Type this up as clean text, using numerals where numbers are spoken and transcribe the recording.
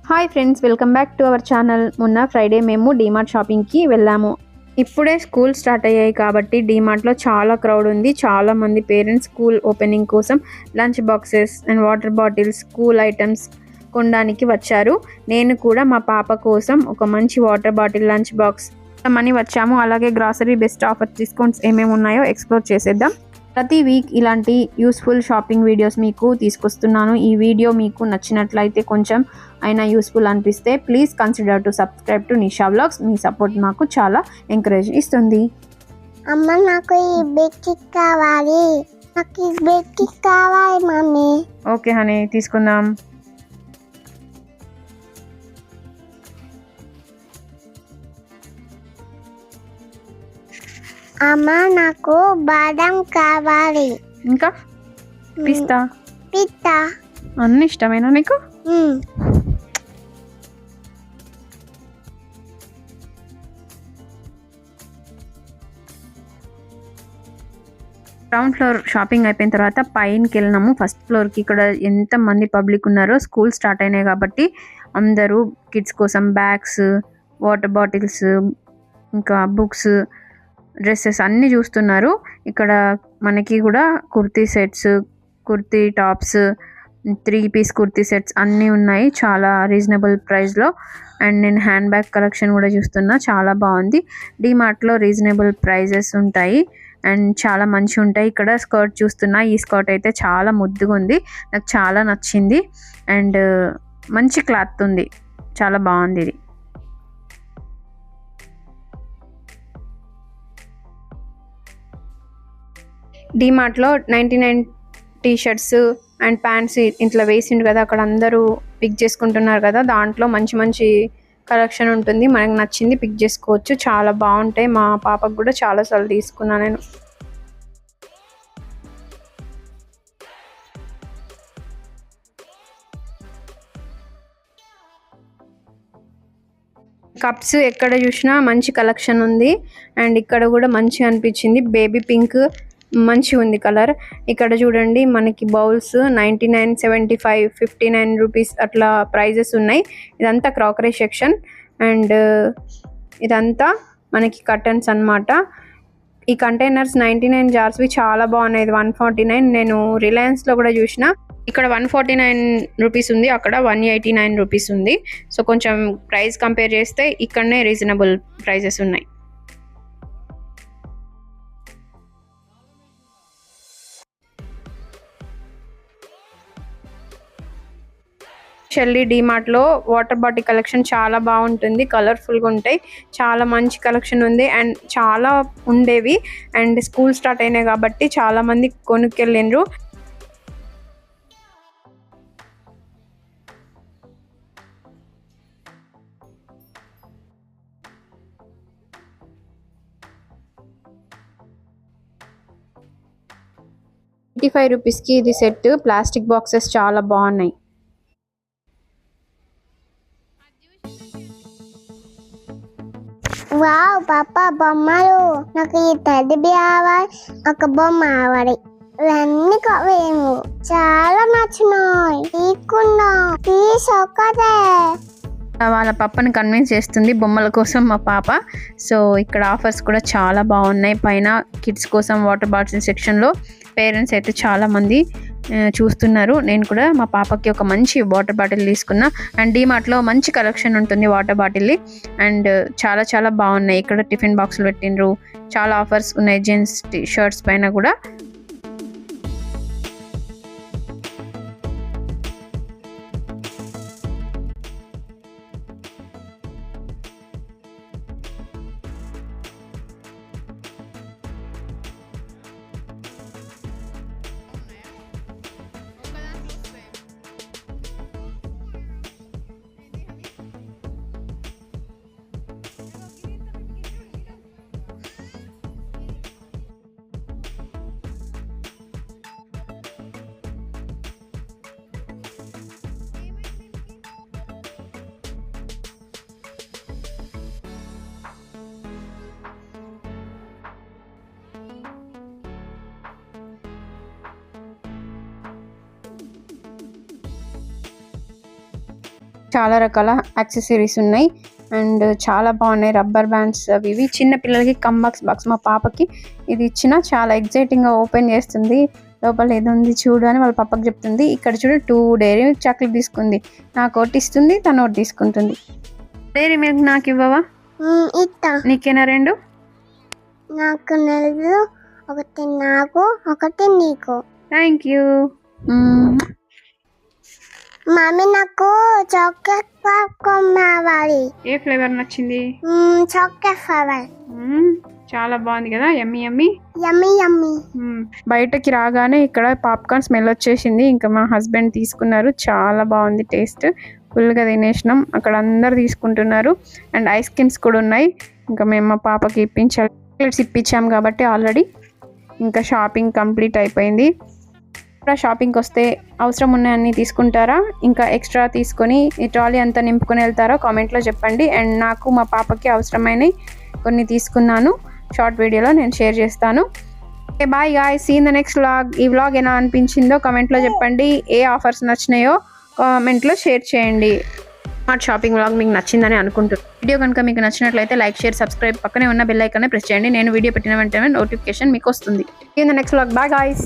Hi friends, welcome back to our channel. మొన్న Friday మేము డీమార్ట్ షాపింగ్కి వెళ్ళాము. ఇప్పుడే స్కూల్ స్టార్ట్ అయ్యాయి కాబట్టి డీమార్ట్లో చాలా క్రౌడ్ ఉంది. చాలా మంది పేరెంట్స్ స్కూల్ ఓపెనింగ్ కోసం lunch boxes and water bottles, school items కొనడానికి వచ్చారు. నేను కూడా మా పాప కోసం ఒక మంచి water bottle, lunch box money వచ్చాము. అలాగే గ్రాసరీ బెస్ట్ ఆఫర్ డిస్కౌంట్స్ ఏమేమి ఉన్నాయో ఎక్స్ప్లోర్ చేసేద్దాం. ప్రతి వీక్ ఇలాంటి యూస్ఫుల్ షాపింగ్ వీడియోస్ మీకు తీసుకొస్తున్నాను. ఈ వీడియో మీకు నచ్చినట్లయితే, కొంచెం అయినా యూస్ఫుల్ అనిపిస్తే please consider to subscribe to Nisha vlogs. Me support నాకు చాలా ఎంకరేజ్ ఇస్తుంది. అమ్మ, నాకు ఈ బెడ్షీట్ కావాలి. నాకు ఈ బెడ్షీట్ కావాలి మమ్మీ. ఓకే హనీ, తీసుకుందాం. అమ్మ, నాకు బాదం కావాలి. ఇంకా పిస్తా పిస్తా అన్ని ఇష్టమేనా నీకు? గ్రౌండ్ ఫ్లోర్ షాపింగ్ అయిపోయిన తర్వాత పైనకి వెళ్ళినాము ఫస్ట్ ఫ్లోర్కి. ఇక్కడ ఎంత మంది పబ్లిక్ ఉన్నారో, స్కూల్ స్టార్ట్ అయినాయి కాబట్టి అందరూ కిడ్స్ కోసం బ్యాగ్స్, వాటర్ బాటిల్స్, ఇంకా బుక్స్, డ్రెస్సెస్ అన్నీ చూస్తున్నారు. ఇక్కడ మనకి కూడా kurti sets, kurti tops, 3 piece kurti sets అన్నీ ఉన్నాయి చాలా రీజనబుల్ ప్రైస్లో. అండ్ నేను హ్యాండ్ బ్యాగ్ కలెక్షన్ కూడా చూస్తున్నా, చాలా బాగుంది. డీమార్ట్లో రీజనబుల్ ప్రైజెస్ ఉంటాయి అండ్ చాలా మంచిగా ఉంటాయి. ఇక్కడ స్కర్ట్ చూస్తున్నా, ఈ స్కర్ట్ అయితే చాలా ముద్దుగా ఉంది, నాకు చాలా నచ్చింది. అండ్ మంచి క్లాత్ ఉంది, చాలా బాగుంది ఇది. డీమార్ట్లో 99 టీషర్ట్స్ అండ్ ప్యాంట్స్ ఇంట్లో వేసిండు కదా, అక్కడ అందరూ పిక్ చేసుకుంటున్నారు కదా. దాంట్లో మంచి మంచి కలెక్షన్ ఉంటుంది, మనకు నచ్చింది పిక్ చేసుకోవచ్చు. చాలా బాగుంటాయి. మా పాపకు కూడా చాలాసార్లు తీసుకున్నా నేను. కప్స్ ఎక్కడ చూసినా మంచి కలెక్షన్ ఉంది. అండ్ ఇక్కడ కూడా మంచిగా అనిపించింది. బేబీ పింక్ మంచిగా ఉంది కలర్. ఇక్కడ చూడండి, మనకి బౌల్స్ 99, 75, 59 రూపీస్ అట్లా ప్రైజెస్ ఉన్నాయి. ఇదంతా క్రాకరీ సెక్షన్. అండ్ ఇదంతా మనకి కర్టన్స్ అన్నమాట. ఈ కంటైనర్స్ 99 జార్స్వి చాలా బాగున్నాయి. 149 నేను రిలయన్స్లో కూడా చూసిన. ఇక్కడ 149 రూపీస్ ఉంది, అక్కడ 189 రూపీస్ ఉంది. సో కొంచెం ప్రైస్ కంపేర్ చేస్తే ఇక్కడనే రీజనబుల్ ప్రైజెస్ ఉన్నాయి. షెల్లీ డీమార్ట్లో వాటర్ బాటిల్ కలెక్షన్ చాలా బాగుంటుంది, కలర్ఫుల్గా ఉంటాయి. చాలా మంచి కలెక్షన్ ఉంది అండ్ చాలా ఉండేవి. అండ్ స్కూల్ స్టార్ట్ అయినాయి కాబట్టి చాలామంది కొనుక్కెళ్ళిండ్రు. ₹85కి ఇది సెట్. ప్లాస్టిక్ బాక్సెస్ చాలా బాగున్నాయి. వావ్ పాప, బొమ్మలు. నాకు ఈ టెడ్డీ బేర్ కావాలి, ఒక బొమ్మ కావాలి. ఇవన్నీ కావేమో చాలా నచ్చినాయి. తీసుకుందాం ప్లీజ్, ఒక్కటే. వాళ్ళ పాపని కన్విన్స్ చేస్తుంది బొమ్మల కోసం మా పాప. సో ఇక్కడ ఆఫర్స్ కూడా చాలా బాగున్నాయి. పైన కిడ్స్ కోసం వాటర్ బాటిల్ సెక్షన్లో పేరెంట్స్ అయితే చాలామంది చూస్తున్నారు. నేను కూడా మా పాపకి ఒక మంచి వాటర్ బాటిల్ తీసుకున్నా. అండ్ డీమార్ట్లో మంచి కలెక్షన్ ఉంటుంది వాటర్ బాటిల్ని. అండ్ చాలా చాలా బాగున్నాయి. ఇక్కడ టిఫిన్ బాక్సులు పెట్టిండ్రు, చాలా ఆఫర్స్ ఉన్నాయి జెంట్స్ షర్ట్స్ పైన కూడా. చాలా రకాల యాక్సెసరీస్ ఉన్నాయి అండ్ చాలా బాగున్నాయి. రబ్బర్ బ్యాండ్స్ అవి ఇవి. చిన్న పిల్లలకి బాక్స్ మా పాపకి ఇది ఇచ్చిన చాలా ఎగ్జైటింగ్గా ఓపెన్ చేస్తుంది. లోపల ఏదో ఉంది చూడు అని వాళ్ళ పాపకి చెప్తుంది. ఇక్కడ చూడు 2 డైరీ మిల్క్ చాక్లెట్ తీసుకుంది. నాకు ఒకటి ఇస్తుంది, తను ఒకటి తీసుకుంటుంది. డైరీ మిల్క్ నాకు ఇవ్వవా? ఇస్తా. నీకేనా 2? నాకు నెలలు, ఒకటి నాకు, ఒకటి నీకు. Thank you. మమ్మీ నాకు చాక్లెట్ పాప్కార్న్ కావాలి. ఏ ఫ్లేవర్ నచ్చింది? Chocolate flavour. చాలా బాగుంది కదా, యమ్మీ యమ్మీ. యమ్మీ యమ్మీ. బయటకి రాగానే ఇక్కడ పాప్కార్న్ స్మెల్ వచ్చేసింది. ఇంకా మా హస్బెండ్ తీసుకున్నారు. చాలా బాగుంది టేస్ట్. ఫుల్గా తినేసినాం. అక్కడ అందరు తీసుకుంటున్నారు అండ్ ఐస్ క్రీమ్స్ కూడా ఉన్నాయి. ఇంకా మేము మా పాపకి ఇప్పించాలి. చాక్లెట్స్ ఇప్పించాం కాబట్టి ఆల్రెడీ ఇంకా షాపింగ్ కంప్లీట్ అయిపోయింది. ఇక్కడ షాపింగ్కి వస్తే అవసరం ఉన్నాయన్నీ తీసుకుంటారా, ఇంకా ఎక్స్ట్రా తీసుకొని ఈ ట్రాలీ అంతా నింపుకొని వెళ్తారా కామెంట్లో చెప్పండి. అండ్ నాకు మా పాపకి అవసరమైనవి కొన్ని తీసుకున్నాను. షార్ట్ వీడియోలో నేను షేర్ చేస్తాను. Okay bye guys, see in the next vlog. ఈ వ్లాగ్ ఎలా అనిపించిందో కామెంట్లో చెప్పండి. ఏ ఆఫర్స్ నచ్చినాయో కామెంట్లో షేర్ చేయండి. స్మార్ట్ షాపింగ్ వ్లాగ్ మీకు నచ్చిందని అనుకుంటున్నాను. వీడియో కనుక మీకు నచ్చినట్లయితే లైక్, షేర్, సబ్స్క్రైబ్, పక్కనే ఉన్న బెల్ ఐకాన్ని ప్రెస్ చేయండి. నేను వీడియో పెట్టిన వెంటనే నోటిఫికేషన్ మీకు వస్తుంది. See in the next vlog. Bye guys.